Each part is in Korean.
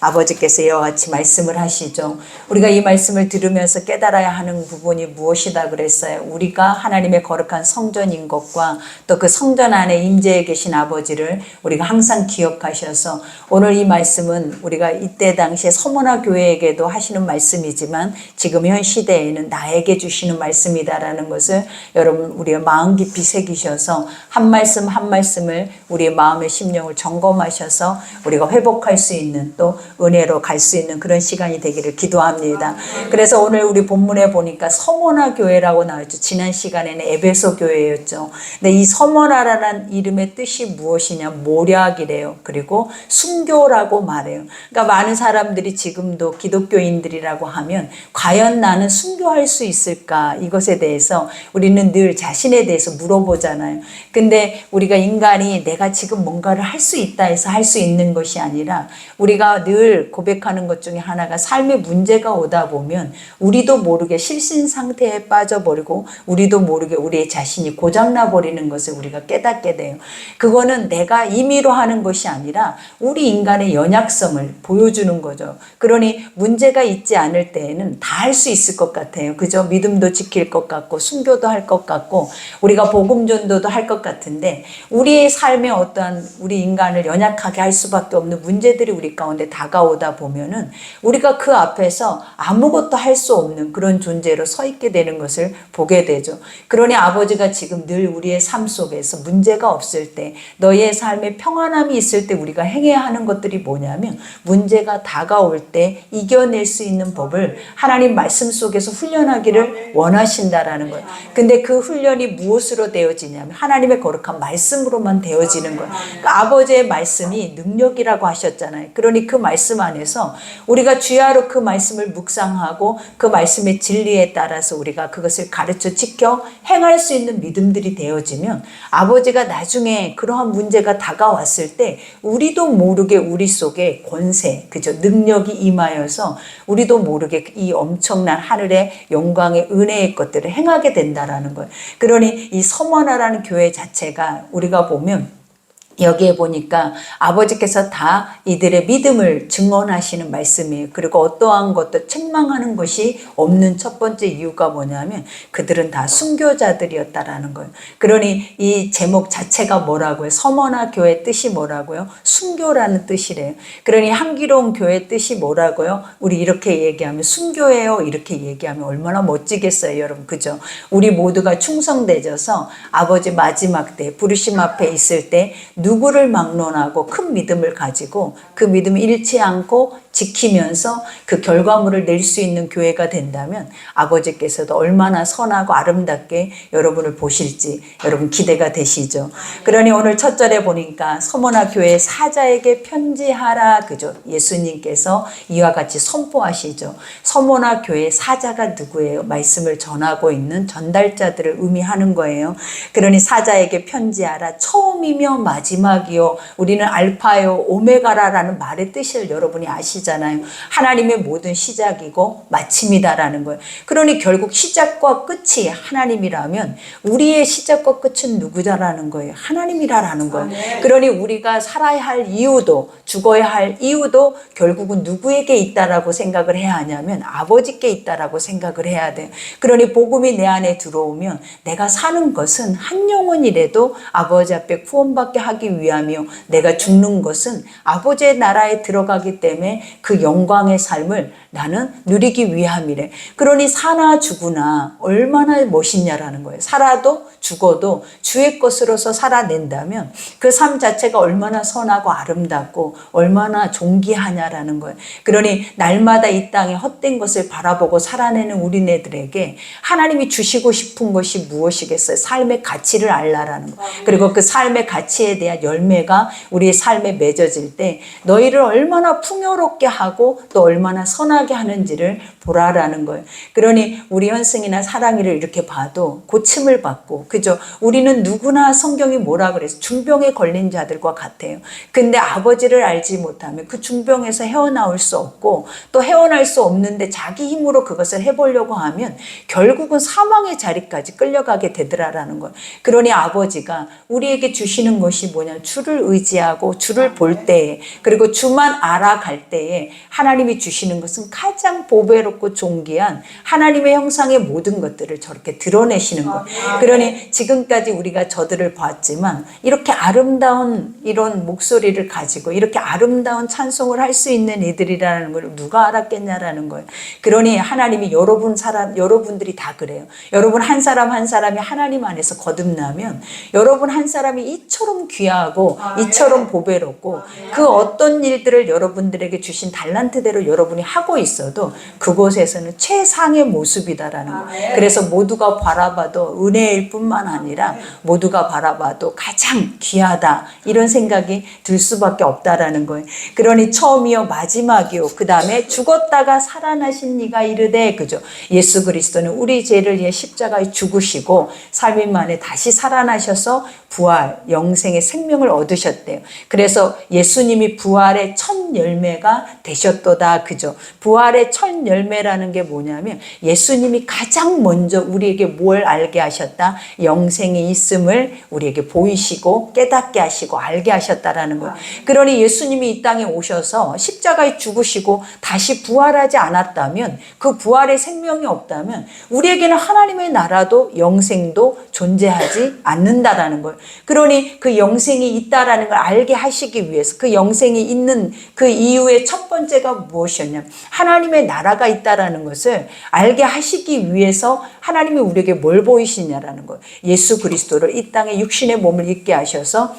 아버지께서 이와 같이 말씀을 하시죠. 우리가 이 말씀을 들으면서 깨달아야 하는 부분이 무엇이다 그랬어요. 우리가 하나님의 거룩한 성전인 것과 또 그 성전 안에 임재해 계신 아버지를 우리가 항상 기억하셔서, 오늘 이 말씀은 우리가 이때 당시에 서머나 교회에게도 하시는 말씀이지만 지금 현 시대에는 나에게 주시는 말씀이다라는 것을 여러분 우리의 마음 깊이 새기셔서 한 말씀 한 말씀을 우리의 마음의 심령을 점검하셔서 우리가 회복할 수 있는, 또 은혜로 갈 수 있는 그런 시간이 되기를 기도합니다. 그래서 오늘 우리 본문에 보니까 서머나 교회라고 나왔죠. 지난 시간에는 에베소 교회였죠. 근데 이 서머나라는 이름의 뜻이 무엇이냐, 모략이래요. 그리고 순교라고 말해요. 그러니까 많은 사람들이 지금도 기독교인들이라고 하면 과연 나는 순교할 수 있을까, 이것에 대해서 우리는 늘 자신에 대해서 물어보잖아요. 근데 우리가 인간이 내가 지금 뭔가를 할 수 있다 해서 할 수 있는 것이 아니라, 우리가 늘 고백하는 것 중에 하나가 삶의 문제가 오다 보면 우리도 모르게 실신 상태에 빠져버리고 우리도 모르게 우리의 자신이 고장나 버리는 것을 우리가 깨닫게 돼요. 그거는 내가 임의로 하는 것이 아니라 우리 인간의 연약성을 보여주는 거죠. 그러니 문제가 있지 않을 때에는 다 할 수 있을 것 같아요. 그죠? 믿음도 지킬 것 같고 순교도 할 것 같고 우리가 복음 전도도 할 것 같은데, 우리의 삶에 어떠한 우리 인간을 연약하게 할 수밖에 없는 문제들이 우리 가운데 다가오다 보면은 우리가 그 앞에서 아무것도 할 수 없는 그런 존재로 서 있게 되는 것을 보게 되죠. 그러니 아버지가 지금 늘 우리의 삶 속에서 문제가 없을 때, 너의 삶에 평안함이 있을 때 우리가 행해야 하는 것들이 뭐냐면, 문제가 다가올 때 이겨낼 수 있는 법을 하나님 말씀 속에서 훈련하기를 원하신다라는 거예요. 근데 그 훈련이 무엇으로 되어지냐면 하나님의 거룩한 말씀으로만 되어지는 거예요. 그러니까 아버지의 말씀이 능력이라고 하셨잖아요. 그러니 그 말씀 안에서 우리가 주야로 그 말씀을 묵상하고 그 말씀의 진리에 따라서 우리가 그것을 가르쳐 지켜 행할 수 있는 믿음들이 되어지면, 아버지가 나중에 그러한 문제가 다가왔을 때 우리도 모르게 우리 속에 권세, 그죠, 능력이 임하여서 우리도 모르게 이 엄청난 하늘의 영광의 은혜의 것들을 행하게 된다라는 거예요. 그러니 이 서머나라는 교회 자체가 우리가 보면 여기에 보니까 아버지께서 다 이들의 믿음을 증언하시는 말씀이에요. 그리고 어떠한 것도 책망하는 것이 없는 첫 번째 이유가 뭐냐면 그들은 다 순교자들이었다라는 거예요. 그러니 이 제목 자체가 뭐라고요? 서머나 교회 뜻이 뭐라고요? 순교라는 뜻이래요. 그러니 향기로운 교회 뜻이 뭐라고요? 우리 이렇게 얘기하면 순교예요. 이렇게 얘기하면 얼마나 멋지겠어요, 여러분. 그죠? 우리 모두가 충성되져서 아버지 마지막 때 부르심 앞에 있을 때 누구를 막론하고 큰 믿음을 가지고 그 믿음을 잃지 않고 지키면서 그 결과물을 낼 수 있는 교회가 된다면 아버지께서도 얼마나 선하고 아름답게 여러분을 보실지 여러분 기대가 되시죠. 그러니 오늘 첫 절에 보니까 서머나 교회 사자에게 편지하라, 그죠? 예수님께서 이와 같이 선포하시죠. 서머나 교회 사자가 누구예요? 말씀을 전하고 있는 전달자들을 의미하는 거예요. 그러니 사자에게 편지하라, 처음이며 마지막이요, 우리는 알파요 오메가라라는 말의 뜻을 여러분이 아시죠? 하나님의 모든 시작이고 마침이다라는 거예요. 그러니 결국 시작과 끝이 하나님이라면 우리의 시작과 끝은 누구다라는 거예요? 하나님이라는 거예요. 그러니 우리가 살아야 할 이유도 죽어야 할 이유도 결국은 누구에게 있다라고 생각을 해야 하냐면 아버지께 있다라고 생각을 해야 돼요. 그러니 복음이 내 안에 들어오면 내가 사는 것은 한 영혼이라도 아버지 앞에 구원받게 하기 위함이요, 내가 죽는 것은 아버지의 나라에 들어가기 때문에 그 영광의 삶을 나는 누리기 위함이래. 그러니 사나 죽으나 얼마나 멋있냐라는 거예요. 살아도 죽어도 주의 것으로서 살아낸다면 그 삶 자체가 얼마나 선하고 아름답고 얼마나 존귀하냐라는 거예요. 그러니 날마다 이 땅에 헛된 것을 바라보고 살아내는 우리네들에게 하나님이 주시고 싶은 것이 무엇이겠어요? 삶의 가치를 알라라는 거예요. 그리고 그 삶의 가치에 대한 열매가 우리의 삶에 맺어질 때 너희를 얼마나 풍요롭게 하고 또 얼마나 선하게 하는지를 보라라는 거예요. 그러니 우리 현승이나 사랑이를 이렇게 봐도 고침을 받고, 그죠? 우리는 누구나 성경이 뭐라 그래서 중병에 걸린 자들과 같아요. 근데 아버지를 알지 못하면 그 중병에서 헤어나올 수 없고, 또 헤어날 수 없는데 자기 힘으로 그것을 해보려고 하면 결국은 사망의 자리까지 끌려가게 되더라라는 거예요. 그러니 아버지가 우리에게 주시는 것이 뭐냐, 주를 의지하고 주를 볼 때에, 그리고 주만 알아갈 때에 하나님이 주시는 것은 가장 보배롭고 존귀한 하나님의 형상의 모든 것들을 저렇게 드러내시는 거예요. 그러니 지금까지 우리가 저들을 봤지만 이렇게 아름다운 이런 목소리를 가지고 이렇게 아름다운 찬송을 할 수 있는 이들이라는 걸 누가 알았겠냐라는 거예요. 그러니 하나님이 여러분들이 다 그래요. 여러분 한 사람 한 사람이 하나님 안에서 거듭나면 여러분 한 사람이 이처럼 귀하고 이처럼 보배롭고, 그 어떤 일들을 여러분들에게 주신 달란트대로 여러분이 하고 있어도 그곳에서는 최상의 모습이다라는 거예요. 그래서 모두가 바라봐도 은혜일 뿐만 아니라 모두가 바라봐도 가장 귀하다, 이런 생각이 들 수밖에 없다라는 거예요. 그러니 처음이요 마지막이요 그 다음에 죽었다가 살아나신 이가 이르되, 그죠? 예수 그리스도는 우리 죄를 위해 십자가에 죽으시고 3일 만에 다시 살아나셔서 부활, 영생의 생명을 얻으셨대요. 그래서 예수님이 부활의 첫 열매가 되셨도다, 그죠? 부활의 첫 열매라는 게 뭐냐면 예수님이 가장 먼저 우리에게 뭘 알게 하셨다? 영생이 있음을 우리에게 보이시고 깨닫게 하시고 알게 하셨다라는 거예요. 그러니 예수님이 이 땅에 오셔서 십자가에 죽으시고 다시 부활하지 않았다면, 그 부활의 생명이 없다면 우리에게는 하나님의 나라도 영생도 존재하지 않는다라는 거예요. 그러니 그 영생이 있다라는 걸 알게 하시기 위해서, 그 영생이 있는 그 이유의 첫 번째가 무엇이었냐면 하나님의 나라가 있다라는 것을 알게 하시기 위해서 하나님이 우리에게 뭘 보이시냐라는 거예요. 예수 그리스도를 이 땅에 육신의 몸을 입게 하셔서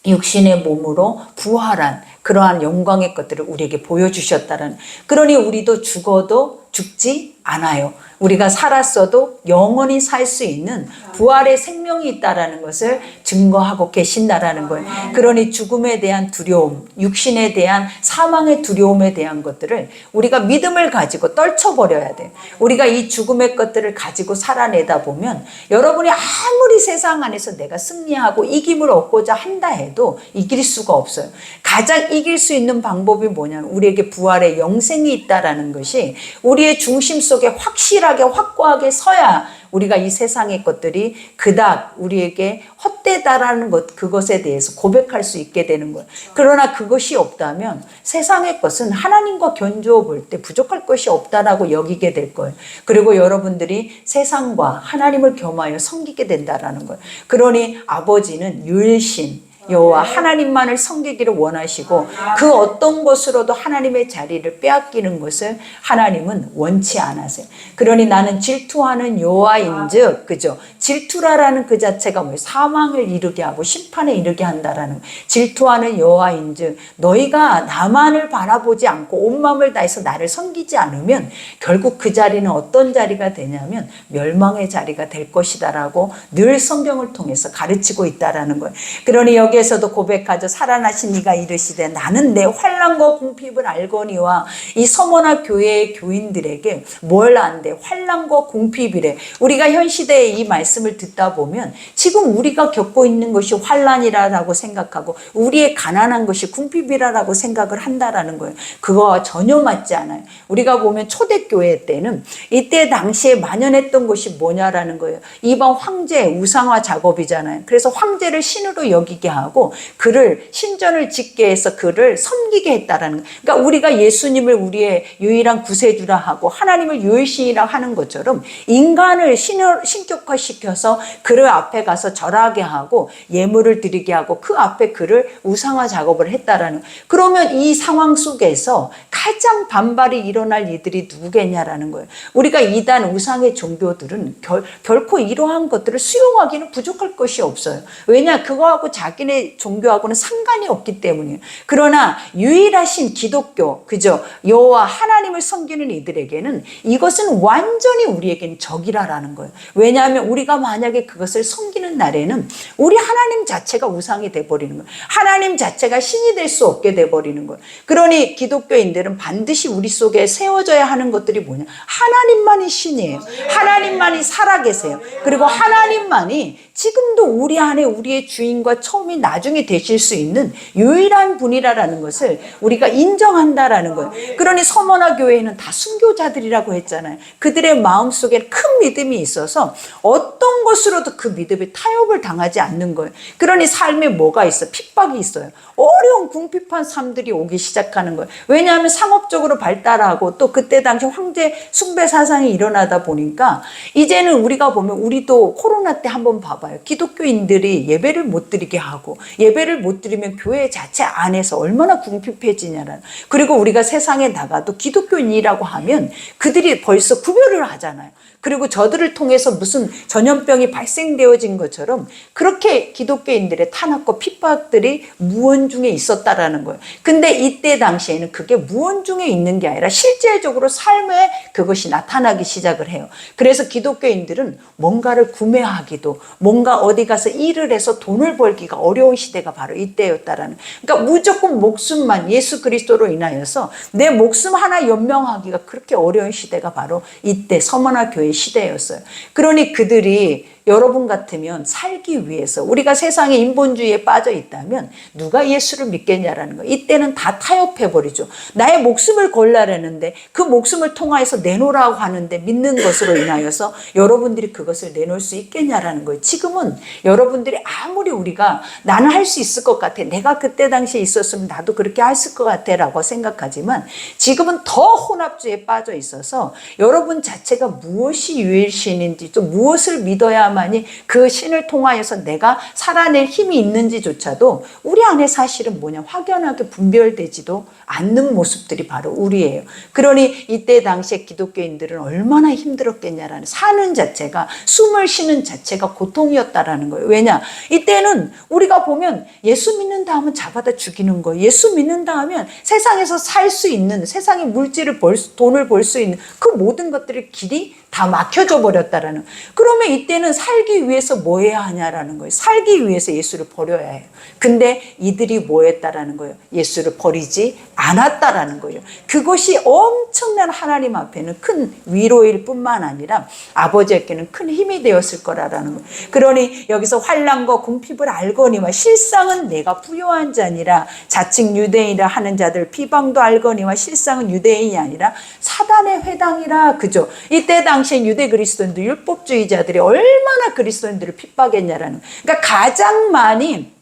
육신의 몸으로 부활한 그러한 영광의 것들을 우리에게 보여주셨다는. 그러니 우리도 죽어도 죽지 않아요. 우리가 살았어도 영원히 살 수 있는 부활의 생명이 있다라는 것을 증거하고 계신다라는 거예요. 그러니 죽음에 대한 두려움, 육신에 대한 사망의 두려움에 대한 것들을 우리가 믿음을 가지고 떨쳐버려야 돼요. 우리가 이 죽음의 것들을 가지고 살아내다 보면 여러분이 아무리 세상 안에서 내가 승리하고 이김을 얻고자 한다 해도 이길 수가 없어요. 가장 이길 수 있는 방법이 뭐냐면 우리에게 부활의 영생이 있다라는 것이 우리의 중심 속에 확실하게 확고하게 서야 우리가 이 세상의 것들이 그닥 우리에게 헛되다라는 것, 그것에 대해서 고백할 수 있게 되는 거예요. 그러나 그것이 없다면 세상의 것은 하나님과 견주어 볼 때 부족할 것이 없다라고 여기게 될 거예요. 그리고 여러분들이 세상과 하나님을 겸하여 섬기게 된다라는 거예요. 그러니 아버지는 유일신 여호와 하나님만을 섬기기를 원하시고 그 어떤 것으로도 하나님의 자리를 빼앗기는 것을 하나님은 원치 않으세요. 그러니 나는 질투하는 여호와인즉, 그죠? 질투라라는 그 자체가 뭐예요? 사망을 이르게 하고 심판에 이르게 한다라는 거예요. 질투하는 여호와인즉 너희가 나만을 바라보지 않고 온 마음을 다해서 나를 섬기지 않으면 결국 그 자리는 어떤 자리가 되냐면 멸망의 자리가 될 것이다라고 늘 성경을 통해서 가르치고 있다라는 거예요. 그러니 여기에서도 고백하죠. 살아나신 이가 이르시되 나는 내 환난과 궁핍을 알거니와. 이 서머나 교회의 교인들에게 뭘 안대? 환난과 궁핍이래. 우리가 현 시대에 이 말씀을 듣다 보면 지금 우리가 겪고 있는 것이 환난이라고 생각하고 우리의 가난한 것이 궁핍이라고 생각을 한다라는 거예요. 그거와 전혀 맞지 않아요. 우리가 보면 초대교회 때는 이때 당시에 만연했던 것이 뭐냐라는 거예요. 이방 황제 우상화 작업이잖아요. 그래서 황제를 신으로 여기게 하고 그를 신전을 짓게 해서 그를 섬기게 했다라는 거예요. 그러니까 우리가 예수님을 우리의 유일한 구세주라 하고 하나님을 유일신이라 하는 것처럼 인간을 신격화시켜서 그를 앞에 가서 절하게 하고 예물을 드리게 하고 그 앞에 그를 우상화 작업을 했다라는 거예요. 그러면 이 상황 속에서 가장 반발이 일어날 이들이 누구겠냐라는 거예요. 우리가 이단 우상의 종교들은 결코 이러한 것들을 수용하기는 부족할 것이 없어요. 왜냐? 그거하고 자기네 사람들의 종교하고는 상관이 없기 때문이에요. 그러나 유일하신 기독교, 그죠? 여호와 하나님을 섬기는 이들에게는 이것은 완전히 우리에겐 적이라는 거예요. 왜냐하면 우리가 만약에 그것을 섬기는 날에는 우리 하나님 자체가 우상이 돼버리는 거예요. 하나님 자체가 신이 될 수 없게 돼버리는 거예요. 그러니 기독교인들은 반드시 우리 속에 세워져야 하는 것들이 뭐냐? 하나님만이 신이에요. 하나님만이 살아계세요. 그리고 하나님만이 지금도 우리 안에 우리의 주인과 처음이 나중에 되실 수 있는 유일한 분이라는 것을 우리가 인정한다라는 거예요. 그러니 서머나 교회에는 다 순교자들이라고 했잖아요. 그들의 마음속에 큰 믿음이 있어서 어떤 것으로도 그 믿음에 타협을 당하지 않는 거예요. 그러니 삶에 뭐가 있어? 핍박이 있어요. 어려운 궁핍한 삶들이 오기 시작하는 거예요. 왜냐하면 상업적으로 발달하고 또 그때 당시 황제 숭배 사상이 일어나다 보니까 이제는 우리가 보면 우리도 코로나 때 한번 봐봐요. 기독교인들이 예배를 못 드리게 하고 예배를 못 드리면 교회 자체 안에서 얼마나 궁핍해지냐라는. 그리고 우리가 세상에 나가도 기독교인이라고 하면 그들이 벌써 구별을 하잖아요. 그리고 저들을 통해서 무슨 전염병이 발생되어진 것처럼 그렇게 기독교인들의 탄압과 핍박들이 무언중에 있었다라는 거예요. 근데 이때 당시에는 그게 무언중에 있는 게 아니라 실제적으로 삶에 그것이 나타나기 시작을 해요. 그래서 기독교인들은 뭔가를 구매하기도 뭔가 어디 가서 일을 해서 돈을 벌기가 어려운 시대가 바로 이때였다라는. 그러니까 무조건 목숨만 예수 그리스도로 인하여서 내 목숨 하나 연명하기가 그렇게 어려운 시대가 바로 이때 서머나 교회 시대였어요. 그러니 그들이 여러분 같으면 살기 위해서 우리가 세상의 인본주의에 빠져 있다면 누가 예수를 믿겠냐라는 거예요. 이때는 다 타협해버리죠. 나의 목숨을 걸라라는데 그 목숨을 통하여서 내놓으라고 하는데 믿는 것으로 인하여서 여러분들이 그것을 내놓을 수 있겠냐라는 거예요. 지금은 여러분들이 아무리 우리가 나는 할 수 있을 것 같아. 내가 그때 당시에 있었으면 나도 그렇게 했을 것 같아 라고 생각하지만 지금은 더 혼합주의에 빠져 있어서 여러분 자체가 무엇이 유일신인지 또 무엇을 믿어야 만이 그 신을 통하여서 내가 살아낼 힘이 있는지조차도 우리 안에 사실은 뭐냐 확연하게 분별되지도 않는 모습들이 바로 우리예요. 그러니 이때 당시에 기독교인들은 얼마나 힘들었겠냐라는 사는 자체가 숨을 쉬는 자체가 고통이었다라는 거예요. 왜냐? 이때는 우리가 보면 예수 믿는다 하면 잡아다 죽이는 거예요. 예수 믿는다 하면 세상에서 살 수 있는 세상의 물질을 돈을 벌 수 있는 그 모든 것들의 길이 다 막혀져 버렸다라는. 그러면 이때는 살기 위해서 뭐 해야 하냐라는 거예요. 살기 위해서 예수를 버려야 해요. 근데 이들이 뭐 했다라는 거예요. 예수를 버리지 않았다라는 거예요. 그것이 엄청난 하나님 앞에는 큰 위로일 뿐만 아니라 아버지에게는 큰 힘이 되었을 거라는 거예요. 그러니 여기서 환난과 궁핍을 알거니와 실상은 내가 부요한 자니라. 자칭 유대인이라 하는 자들 비방도 알거니와 실상은 유대인이 아니라 사단의 회당이라. 그죠? 이때 당시엔 유대 그리스도인들 율법주의자들이 얼마나 그리스도인들을 핍박했냐라는. 그러니까 가장 많이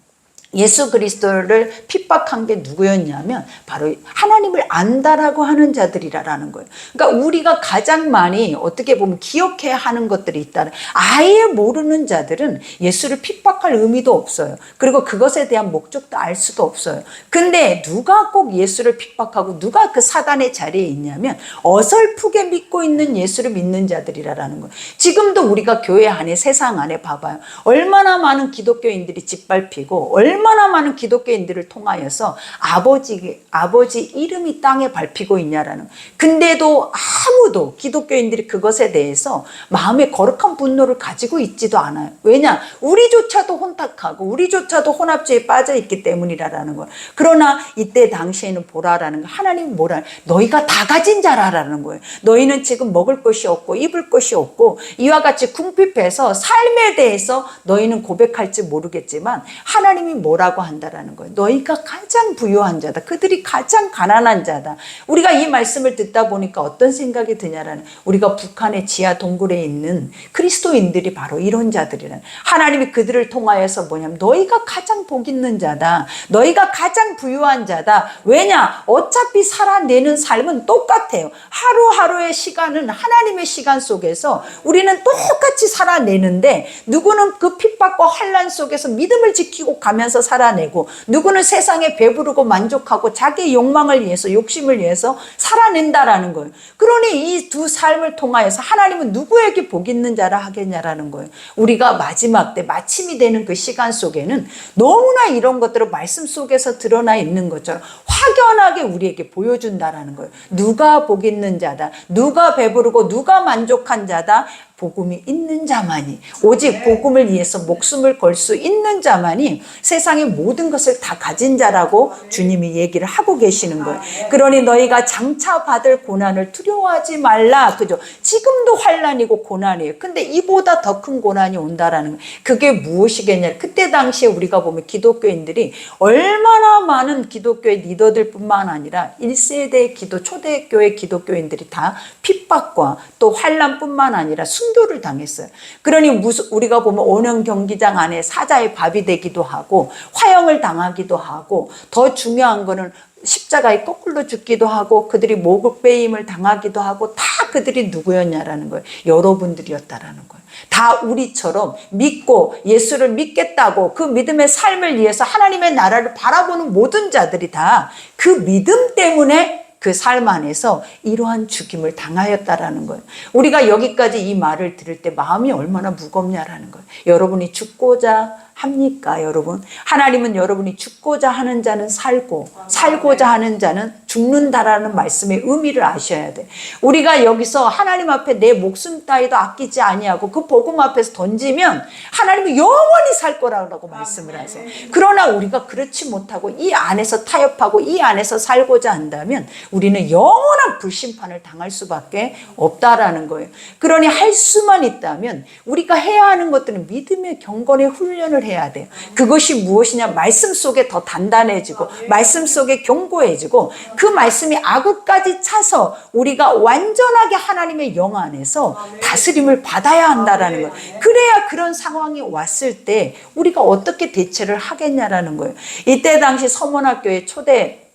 예수 그리스도를 핍박한 게 누구였냐면 바로 하나님을 안다라고 하는 자들이라는 거예요. 그러니까 우리가 가장 많이 어떻게 보면 기억해야 하는 것들이 있다. 아예 모르는 자들은 예수를 핍박할 의미도 없어요. 그리고 그것에 대한 목적도 알 수도 없어요. 근데 누가 꼭 예수를 핍박하고 누가 그 사단의 자리에 있냐면 어설프게 믿고 있는 예수를 믿는 자들이라는 거예요. 지금도 우리가 교회 안에 세상 안에 봐봐요. 얼마나 많은 기독교인들이 짓밟히고 얼마나 많은 기독교인들을 통하여서 아버지 이름이 땅에 밟히고 있냐라는. 근데도 아무도 기독교인들이 그것에 대해서 마음에 거룩한 분노를 가지고 있지도 않아요. 왜냐? 우리조차도 혼탁하고 우리조차도 혼합주의에 빠져 있기 때문이라는 거예요. 그러나 이때 당시에는 보라라는 거. 하나님이 뭐라? 너희가 다 가진 자라라는 거예요. 너희는 지금 먹을 것이 없고 입을 것이 없고 이와 같이 궁핍해서 삶에 대해서 너희는 고백할지 모르겠지만 하나님이 뭐라고 한다라는 거예요. 너희가 가장 부유한 자다. 그들이 가장 가난한 자다. 우리가 이 말씀을 듣다 보니까 어떤 생각이 드냐라는. 우리가 북한의 지하 동굴에 있는 그리스도인들이 바로 이런 자들이라는. 하나님이 그들을 통하여서 뭐냐면 너희가 가장 복 있는 자다. 너희가 가장 부유한 자다. 왜냐? 어차피 살아내는 삶은 똑같아요. 하루하루의 시간은 하나님의 시간 속에서 우리는 똑같이 살아내는데 누구는 그 핍박과 환난 속에서 믿음을 지키고 가면서 살아내고, 누구는 세상에 배부르고 만족하고 자기 욕망을 위해서, 욕심을 위해서 살아낸다라는 거예요. 그러니 이 두 삶을 통하여서 하나님은 누구에게 복 있는 자라 하겠냐라는 거예요. 우리가 마지막 때 마침이 되는 그 시간 속에는 너무나 이런 것들을 말씀 속에서 드러나 있는 것처럼 확연하게 우리에게 보여준다라는 거예요. 누가 복 있는 자다, 누가 배부르고 누가 만족한 자다, 복음이 있는 자만이, 오직 복음을 위해서 목숨을 걸 수 있는 자만이 세상의 모든 것을 다 가진 자라고 주님이 얘기를 하고 계시는 거예요. 그러니 너희가 장차 받을 고난을 두려워하지 말라. 그죠? 지금도 환난이고 고난이에요. 근데 이보다 더 큰 고난이 온다라는 거예요. 그게 무엇이겠냐? 그때 당시에 우리가 보면 기독교인들이 얼마나 많은 기독교의 리더들 뿐만 아니라 1세대 초대교회 기독교인들이 다 핍박과 또 환난뿐만 아니라 순교를 당했어요. 그러니 우리가 보면 온영 경기장 안에 사자의 밥이 되기도 하고 화형을 당하기도 하고, 더 중요한 거는 십자가에 거꾸로 죽기도 하고 그들이 목을 빼임을 당하기도 하고, 다 그들이 누구였냐라는 거예요. 여러분들이었다라는 거예요. 다 우리처럼 믿고 예수를 믿겠다고 그 믿음의 삶을 위해서 하나님의 나라를 바라보는 모든 자들이 다 그 믿음 때문에 그 삶 안에서 이러한 죽임을 당하였다라는 거예요. 우리가 여기까지 이 말을 들을 때 마음이 얼마나 무겁냐라는 거예요. 여러분이 죽고자 합니까, 여러분? 하나님은 여러분이 죽고자 하는 자는 살고, 살고자 하는 자는 죽는다라는 말씀의 의미를 아셔야 돼. 우리가 여기서 하나님 앞에 내 목숨 따위도 아끼지 아니하고 그 복음 앞에서 던지면 하나님은 영원히 살 거라고 말씀을 하세요. 그러나 우리가 그렇지 못하고 이 안에서 타협하고 이 안에서 살고자 한다면 우리는 영원한 불심판을 당할 수밖에 없다라는 거예요. 그러니 할 수만 있다면 우리가 해야 하는 것들은 믿음의 경건의 훈련을 해야 돼요. 그것이 무엇이냐? 말씀 속에 더 단단해지고 말씀 속에 견고해지고 그 말씀이 악으까지 차서 우리가 완전하게 하나님의 영 안에서 다스림을 받아야 한다라는 거예요. 그래야 그런 상황이 왔을 때 우리가 어떻게 대처를 하겠냐라는 거예요. 이때 당시 서문학교의 초대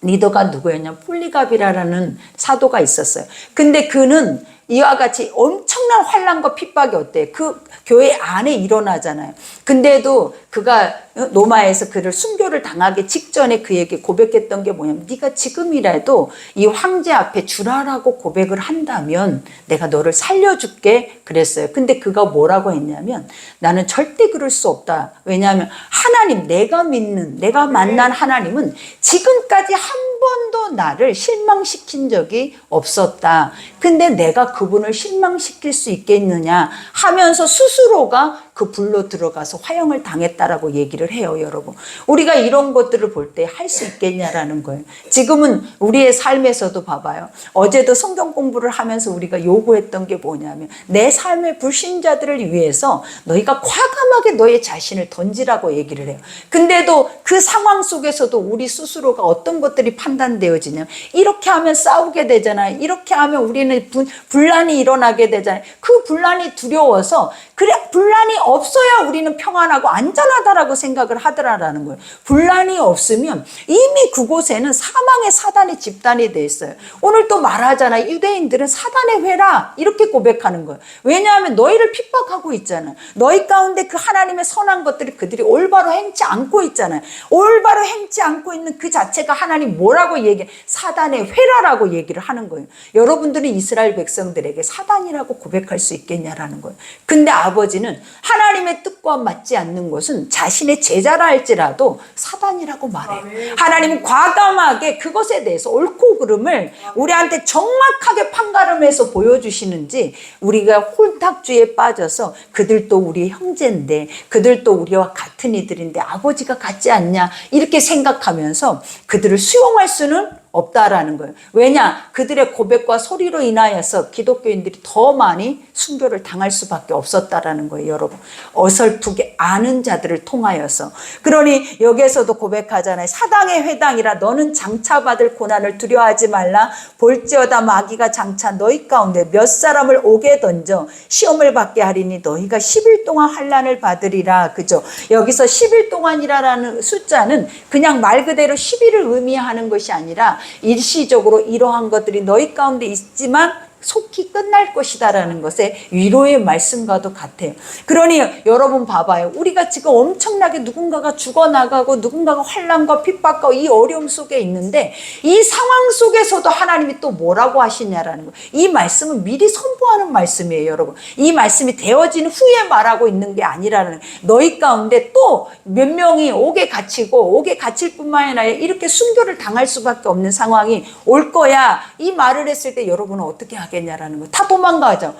리더가 누구였냐? 폴리갑이라는 사도가 있었어요. 근데 그는 이와 같이 엄청난 환난과 핍박이 어때? 그 교회 안에 일어나잖아요. 근데도 그가 로마에서 그를 순교를 당하기 직전에 그에게 고백했던 게 뭐냐면, 네가 지금이라도 이 황제 앞에 주라라고 고백을 한다면 내가 너를 살려줄게 그랬어요. 근데 그가 뭐라고 했냐면, 나는 절대 그럴 수 없다. 왜냐하면 하나님, 내가 믿는, 내가 만난 하나님은 지금까지 한 번도 나를 실망시킨 적이 없었다. 근데 내가 그분을 실망시킬 수 있겠느냐 하면서 스스로가 그 불로 들어가서 화형을 당했다라고 얘기를 해요, 여러분. 우리가 이런 것들을 볼 때 할 수 있겠냐라는 거예요. 지금은 우리의 삶에서도 봐봐요. 어제도 성경 공부를 하면서 우리가 요구했던 게 뭐냐면, 내 삶의 불신자들을 위해서 너희가 과감하게 너의 자신을 던지라고 얘기를 해요. 근데도 그 상황 속에서도 우리 스스로가 어떤 것들이 판단되어지냐면, 이렇게 하면 싸우게 되잖아요. 이렇게 하면 우리는 분란이 일어나게 되잖아요. 그 분란이 두려워서, 그래 분란이 없어야 우리는 평안하고 안전하다라고 생각을 하더라라는 거예요. 분란이 없으면 이미 그곳에는 사망의 사단의 집단이 돼 있어요. 오늘 또 말하잖아요. 유대인들은 사단의 회라 이렇게 고백하는 거예요. 왜냐하면 너희를 핍박하고 있잖아요. 너희 가운데 그 하나님의 선한 것들이 그들이 올바로 행치 않고 있잖아요. 올바로 행치 않고 있는 그 자체가 하나님 뭐라고 얘기해? 사단의 회라라고 얘기를 하는 거예요. 여러분들은 이스라엘 백성들에게 사단이라고 고백할 수 있겠냐라는 거예요. 근데 아버지는 하나님의 뜻과 맞지 않는 것은 자신의 제자라 할지라도 사단이라고 말해요. 하나님은 과감하게 그것에 대해서 옳고 그름을 우리한테 정확하게 판가름해서 보여주시는지, 우리가 홀딱주의에 빠져서 그들도 우리의 형제인데, 그들도 우리와 같은 이들인데 아버지가 같지 않냐 이렇게 생각하면서 그들을 수용할 수는 없다라는 거예요. 왜냐? 그들의 고백과 소리로 인하여서 기독교인들이 더 많이 순교를 당할 수밖에 없었다라는 거예요, 여러분. 어설프게 아는 자들을 통하여서. 그러니 여기에서도 고백하잖아요. 사당의 회당이라 너는 장차 받을 고난을 두려워하지 말라. 볼지어다 마귀가 장차 너희 가운데 몇 사람을 오게 던져 시험을 받게 하리니 너희가 10일 동안 환난을 받으리라. 그죠? 여기서 10일 동안이라는 숫자는 그냥 말 그대로 10일을 의미하는 것이 아니라 일시적으로 이러한 것들이 너희 가운데 있지만 속히 끝날 것이다라는 것의 위로의 말씀과도 같아요. 그러니 여러분 봐봐요. 우리가 지금 엄청나게 누군가가 죽어나가고 누군가가 환난과 핍박과 이 어려움 속에 있는데 이 상황 속에서도 하나님이 또 뭐라고 하시냐라는 거예요. 이 말씀은 미리 선포하는 말씀이에요, 여러분. 이 말씀이 되어진 후에 말하고 있는 게 아니라는 거예요. 너희 가운데 또 몇 명이 옥에 갇히고 옥에 갇힐 뿐만 아니라 이렇게 순교를 당할 수밖에 없는 상황이 올 거야. 이 말을 했을 때 여러분은 어떻게 하겠냐라는 거예요. 다 도망가죠.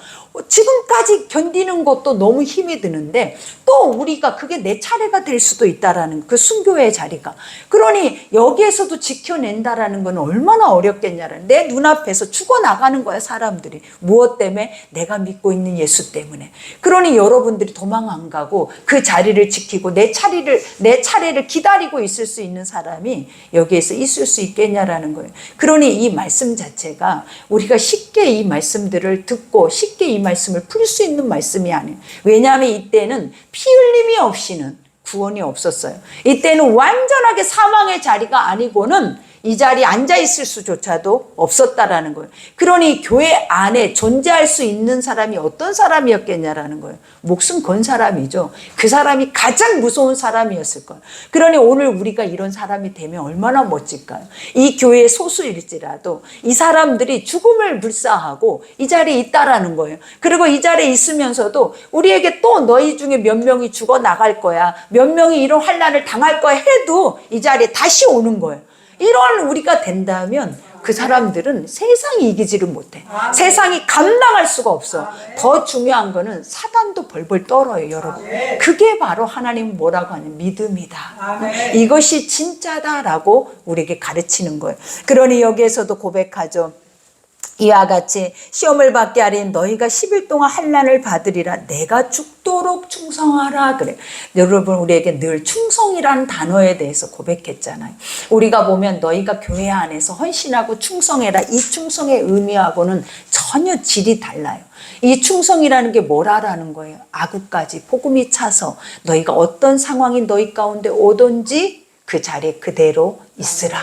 지금까지 견디는 것도 너무 힘이 드는데 또 우리가 그게 내 차례가 될 수도 있다라는 그 순교의 자리가. 그러니 여기에서도 지켜낸다라는 건 얼마나 어렵겠냐라는, 내 눈앞에서 죽어나가는 거야, 사람들이. 무엇 때문에? 내가 믿고 있는 예수 때문에. 그러니 여러분들이 도망 안 가고 그 자리를 지키고 내 차례를 기다리고 있을 수 있는 사람이 여기에서 있을 수 있겠냐라는 거예요. 그러니 이 말씀 자체가 우리가 쉽게 이 말씀들을 듣고 쉽게 이 말씀을 풀 수 있는 말씀이 아니에요. 왜냐하면 이때는 피 흘림이 없이는 구원이 없었어요. 이때는 완전하게 사망의 자리가 아니고는 이 자리에 앉아있을 수조차도 없었다라는 거예요. 그러니 교회 안에 존재할 수 있는 사람이 어떤 사람이었겠냐라는 거예요. 목숨 건 사람이죠. 그 사람이 가장 무서운 사람이었을 거예요. 그러니 오늘 우리가 이런 사람이 되면 얼마나 멋질까요? 이 교회의 소수일지라도 이 사람들이 죽음을 불사하고 이 자리에 있다라는 거예요. 그리고 이 자리에 있으면서도 우리에게 또 너희 중에 몇 명이 죽어나갈 거야, 몇 명이 이런 환난을 당할 거야 해도 이 자리에 다시 오는 거예요. 이런 우리가 된다면 그 사람들은 세상이 이기지를 못해. 세상이 감당할 수가 없어. 더 중요한 거는 사단도 벌벌 떨어요, 여러분. 그게 바로 하나님 뭐라고 하는 믿음이다. 이것이 진짜다라고 우리에게 가르치는 거예요. 그러니 여기에서도 고백하죠. 이와 같이 시험을 받게 하리 너희가 10일 동안 환난을 받으리라. 내가 죽도록 충성하라. 그래. 여러분, 우리에게 늘 충성이라는 단어에 대해서 고백했잖아요. 우리가 보면 너희가 교회 안에서 헌신하고 충성해라. 이 충성의 의미하고는 전혀 질이 달라요. 이 충성이라는 게 뭐라라는 거예요. 아구까지 복음이 차서 너희가 어떤 상황이 너희 가운데 오든지 그 자리에 그대로 있으라.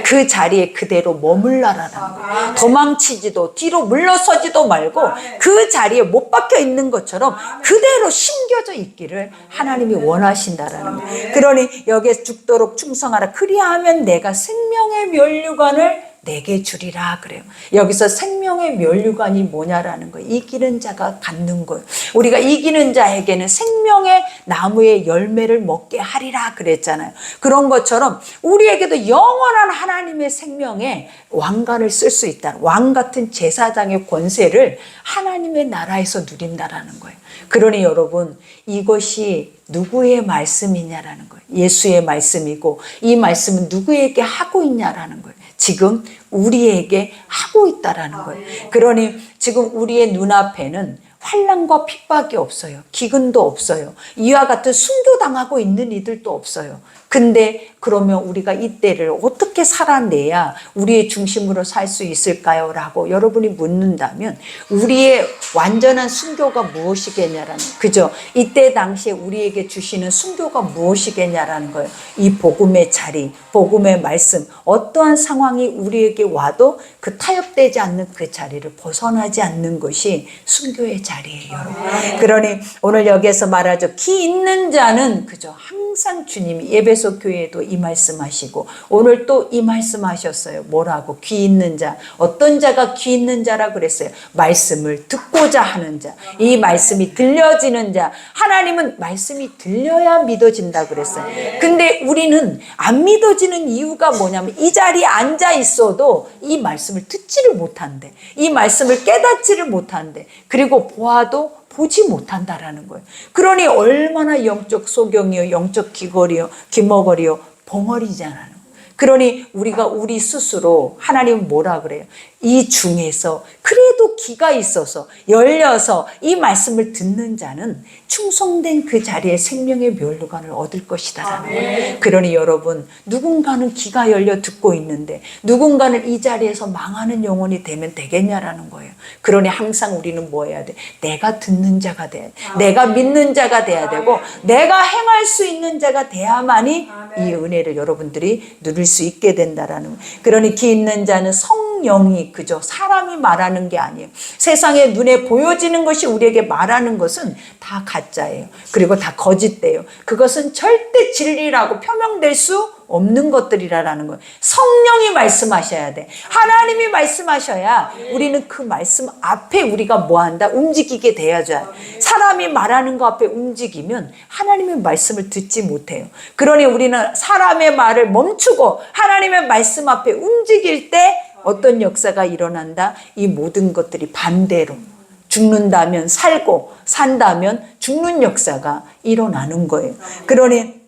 그 자리에 그대로 머물러라라는 거예요. 도망치지도 뒤로 물러서지도 말고 그 자리에 못 박혀 있는 것처럼 그대로 심겨져 있기를 하나님이 원하신다라는 거예요. 그러니 여기에 죽도록 충성하라. 그리하면 내가 생명의 면류관을 내게 주리라 그래요. 여기서 생명의 면류관이 뭐냐라는 거예요. 이기는 자가 갖는 거예요. 우리가 이기는 자에게는 생명의 나무의 열매를 먹게 하리라 그랬잖아요. 그런 것처럼 우리에게도 영원한 하나님의 생명의 왕관을 쓸 수 있다. 왕 같은 제사장의 권세를 하나님의 나라에서 누린다라는 거예요. 그러니 여러분, 이것이 누구의 말씀이냐라는 거예요. 예수의 말씀이고 이 말씀은 누구에게 하고 있냐라는 거예요. 지금 우리에게 하고 있다라는 거예요. 그러니 지금 우리의 눈앞에는 환난과 핍박이 없어요. 기근도 없어요. 이와 같은 순교당하고 있는 이들도 없어요. 근데 그러면 우리가 이때를 어떻게 살아내야 우리의 중심으로 살 수 있을까요? 라고 여러분이 묻는다면 우리의 완전한 순교가 무엇이겠냐라는, 그죠? 이때 당시에 우리에게 주시는 순교가 무엇이겠냐라는 거예요. 이 복음의 자리, 복음의 말씀, 어떠한 상황이 우리에게 와도 그 타협되지 않는 그 자리를 벗어나지 않는 것이 순교의 자리예요, 여러분. 그러니 오늘 여기에서 말하죠. 기 있는 자는, 그죠? 항상 주님이 예배소 교회에도 이 말씀하시고 오늘 또 이 말씀하셨어요. 뭐라고? 귀 있는 자. 어떤 자가 귀 있는 자라 그랬어요? 말씀을 듣고자 하는 자. 이 말씀이 들려지는 자. 하나님은 말씀이 들려야 믿어진다 그랬어요. 근데 우리는 안 믿어지는 이유가 뭐냐면 이 자리에 앉아 있어도 이 말씀을 듣지를 못한대. 이 말씀을 깨닫지를 못한대. 그리고 보아도 보지 못한다라는 거예요. 그러니 얼마나 영적 소경이요, 영적 기머거리요, 벙어리잖아요. 그러니 우리가 우리 스스로, 하나님은 뭐라 그래요? 이 중에서 그래도 귀가 있어서 열려서 이 말씀을 듣는 자는 충성된 그 자리에 생명의 면류관을 얻을 것이다라는 거예요. 그러니 여러분, 누군가는 귀가 열려 듣고 있는데 누군가는 이 자리에서 망하는 영혼이 되면 되겠냐라는 거예요. 그러니 항상 우리는 뭐 해야 돼? 내가 듣는 자가 돼야 돼. 내가 믿는 자가 돼야 되고 내가 행할 수 있는 자가 돼야만이 이 은혜를 여러분들이 누릴 수 있게 된다라는 거예요. 그러니 귀 있는 자는 성령 성령이 그저 사람이 말하는 게 아니에요. 세상에 눈에 보여지는 것이 우리에게 말하는 것은 다 가짜예요. 그리고 다 거짓돼요. 그것은 절대 진리라고 표명될 수 없는 것들이라는 거예요. 성령이 말씀하셔야 돼. 하나님이 말씀하셔야 우리는 그 말씀 앞에 우리가 뭐한다? 움직이게 돼야죠. 사람이 말하는 거 앞에 움직이면 하나님의 말씀을 듣지 못해요. 그러니 우리는 사람의 말을 멈추고 하나님의 말씀 앞에 움직일 때 어떤 역사가 일어난다? 이 모든 것들이 반대로 죽는다면 살고 산다면 죽는 역사가 일어나는 거예요. 그러니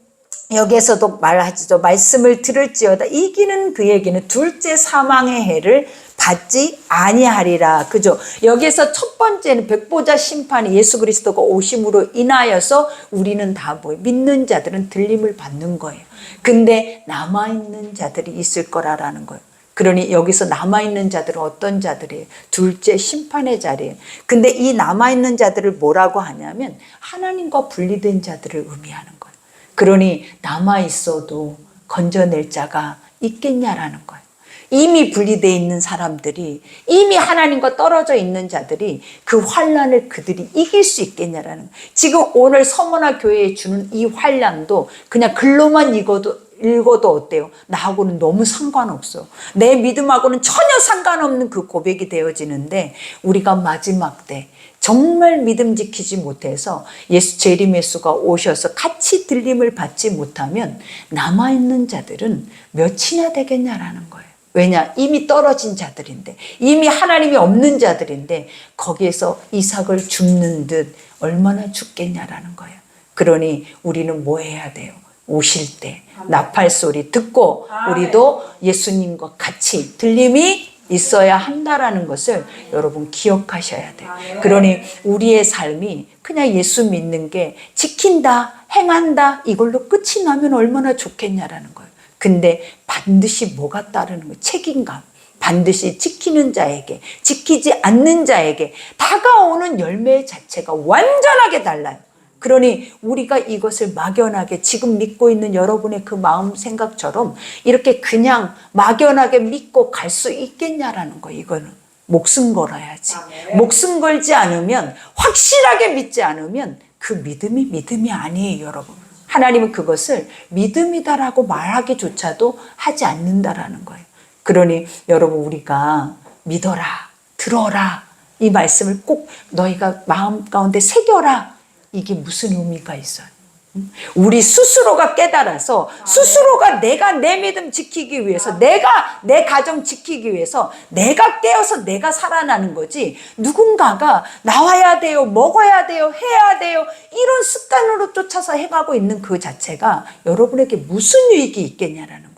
여기에서도 말하죠. 말씀을 들을지어다 이기는 그에게는 둘째 사망의 해를 받지 아니하리라. 그죠? 여기에서 첫 번째는 백보자 심판이 예수 그리스도가 오심으로 인하여서 우리는 다 믿는 자들은 들림을 받는 거예요. 근데 남아있는 자들이 있을 거라는 거예요. 그러니 여기서 남아있는 자들은 어떤 자들이에요? 둘째 심판의 자리예요. 근데 이 남아있는 자들을 뭐라고 하냐면 하나님과 분리된 자들을 의미하는 거예요. 그러니 남아있어도 건져낼 자가 있겠냐라는 거예요. 이미 분리되어 있는 사람들이, 이미 하나님과 떨어져 있는 자들이 그 환난을 그들이 이길 수 있겠냐라는 거예요. 지금 오늘 서머나 교회에 주는 이 환난도 그냥 글로만 읽어도 어때요? 나하고는 너무 상관없어. 내 믿음하고는 전혀 상관없는 그 고백이 되어지는데 우리가 마지막 때 정말 믿음 지키지 못해서 재림 예수가 오셔서 같이 들림을 받지 못하면 남아있는 자들은 몇이나 되겠냐라는 거예요. 왜냐? 이미 떨어진 자들인데, 이미 하나님이 없는 자들인데 거기에서 이삭을 줍는 듯 얼마나 죽겠냐라는 거예요. 그러니 우리는 뭐 해야 돼요? 오실 때 나팔 소리 듣고 우리도 예수님과 같이 들림이 있어야 한다라는 것을 여러분 기억하셔야 돼요. 그러니 우리의 삶이 그냥 예수 믿는 게 지킨다, 행한다 이걸로 끝이 나면 얼마나 좋겠냐라는 거예요. 근데 반드시 뭐가 따르는 거예요? 책임감. 반드시 지키는 자에게, 지키지 않는 자에게 다가오는 열매 자체가 완전하게 달라요. 그러니 우리가 이것을 막연하게 지금 믿고 있는 여러분의 그 마음 생각처럼 이렇게 그냥 막연하게 믿고 갈 수 있겠냐라는 거예요. 이거는 목숨 걸어야지. 목숨 걸지 않으면, 확실하게 믿지 않으면 그 믿음이 아니에요, 여러분. 하나님은 그것을 믿음이다라고 말하기조차도 하지 않는다라는 거예요. 그러니 여러분 우리가 믿어라, 들어라 이 말씀을 꼭 너희가 마음 가운데 새겨라. 이게 무슨 의미가 있어요? 우리 스스로가 깨달아서 스스로가 내가 내 믿음 지키기 위해서, 내가 내 가정 지키기 위해서 내가 깨어서 내가 살아나는 거지, 누군가가 나와야 돼요, 먹어야 돼요, 해야 돼요 이런 습관으로 쫓아서 행하고 있는 그 자체가 여러분에게 무슨 유익이 있겠냐라는 거예요.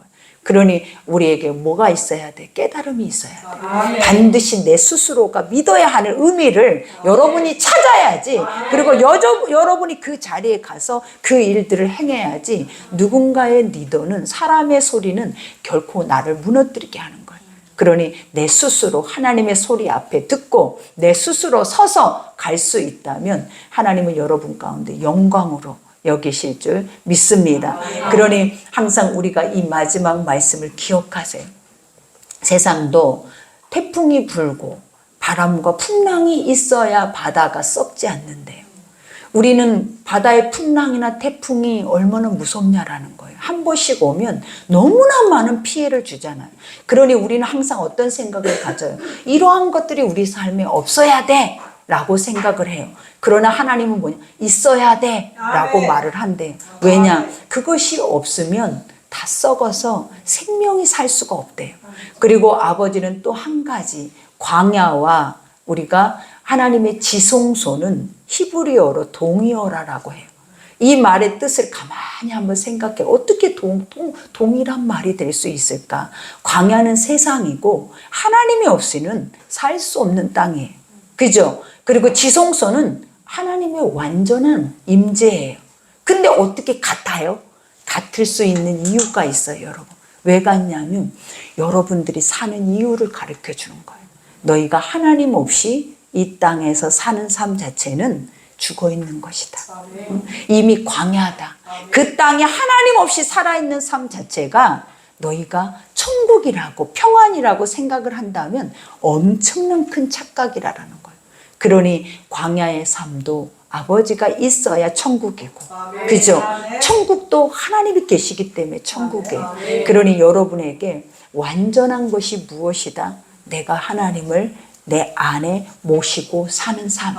그러니 우리에게 뭐가 있어야 돼? 깨달음이 있어야 돼. 반드시 내 스스로가 믿어야 하는 의미를 여러분이 찾아야지. 그리고 여러분이 그 자리에 가서 그 일들을 행해야지. 누군가의 리더는, 사람의 소리는 결코 나를 무너뜨리게 하는 거예요. 그러니 내 스스로 하나님의 소리 앞에 듣고 내 스스로 서서 갈 수 있다면 하나님은 여러분 가운데 영광으로 여기실 줄 믿습니다. 그러니 항상 우리가 이 마지막 말씀을 기억하세요. 세상도 태풍이 불고 바람과 풍랑이 있어야 바다가 썩지 않는데요. 우리는 바다의 풍랑이나 태풍이 얼마나 무섭냐라는 거예요. 한 번씩 오면 너무나 많은 피해를 주잖아요. 그러니 우리는 항상 어떤 생각을 가져요? 이러한 것들이 우리 삶에 없어야 돼 라고 생각을 해요. 그러나 하나님은 뭐냐? 있어야 돼 라고 말을 한대요. 왜냐? 그것이 없으면 다 썩어서 생명이 살 수가 없대요. 그리고 아버지는 또 한 가지, 광야와 우리가 하나님의 지성소는 히브리어로 동이어라라고 해요. 이 말의 뜻을 가만히 한번 생각해. 어떻게 동이란 말이 될 수 있을까? 광야는 세상이고 하나님이 없이는 살 수 없는 땅이에요. 그죠? 그리고 지성소는 하나님의 완전한 임재예요. 근데 어떻게 같아요? 같을 수 있는 이유가 있어요, 여러분. 왜 같냐면 여러분들이 사는 이유를 가르쳐 주는 거예요. 너희가 하나님 없이 이 땅에서 사는 삶 자체는 죽어 있는 것이다. 이미 광야다. 그 땅에 하나님 없이 살아있는 삶 자체가 너희가 천국이라고 평안이라고 생각을 한다면 엄청난 큰 착각이라는 거예요. 그러니 광야의 삶도 아버지가 있어야 천국이고, 그죠? 천국도 하나님이 계시기 때문에 천국이에요. 그러니 여러분에게 완전한 것이 무엇이다? 내가 하나님을 내 안에 모시고 사는 삶.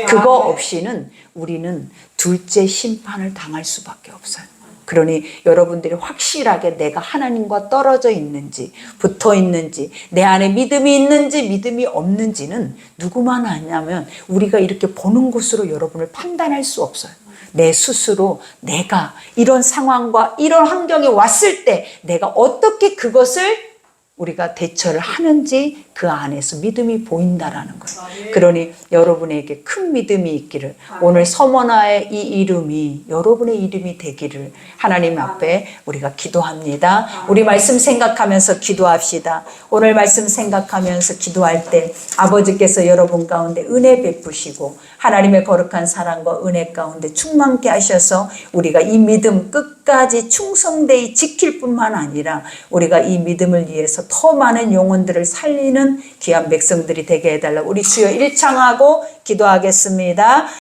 그거 없이는 우리는 둘째 심판을 당할 수밖에 없어요. 그러니 여러분들이 확실하게 내가 하나님과 떨어져 있는지, 붙어 있는지, 내 안에 믿음이 있는지, 믿음이 없는지는 누구만 아냐면 우리가 이렇게 보는 것으로 여러분을 판단할 수 없어요. 내 스스로 내가 이런 상황과 이런 환경에 왔을 때 내가 어떻게 그것을 우리가 대처를 하는지 그 안에서 믿음이 보인다라는 거예요. 그러니 여러분에게 큰 믿음이 있기를, 오늘 서머나의 이 이름이 여러분의 이름이 되기를 하나님 앞에 우리가 기도합니다. 우리 말씀 생각하면서 기도합시다. 오늘 말씀 생각하면서 기도할 때 아버지께서 여러분 가운데 은혜 베푸시고 하나님의 거룩한 사랑과 은혜 가운데 충만케 하셔서 우리가 이 믿음 끝까지 충성되이 지킬 뿐만 아니라 우리가 이 믿음을 위해서 더 많은 영혼들을 살리는 귀한 백성들이 되게 해달라고 우리 주여 일창하고 기도하겠습니다.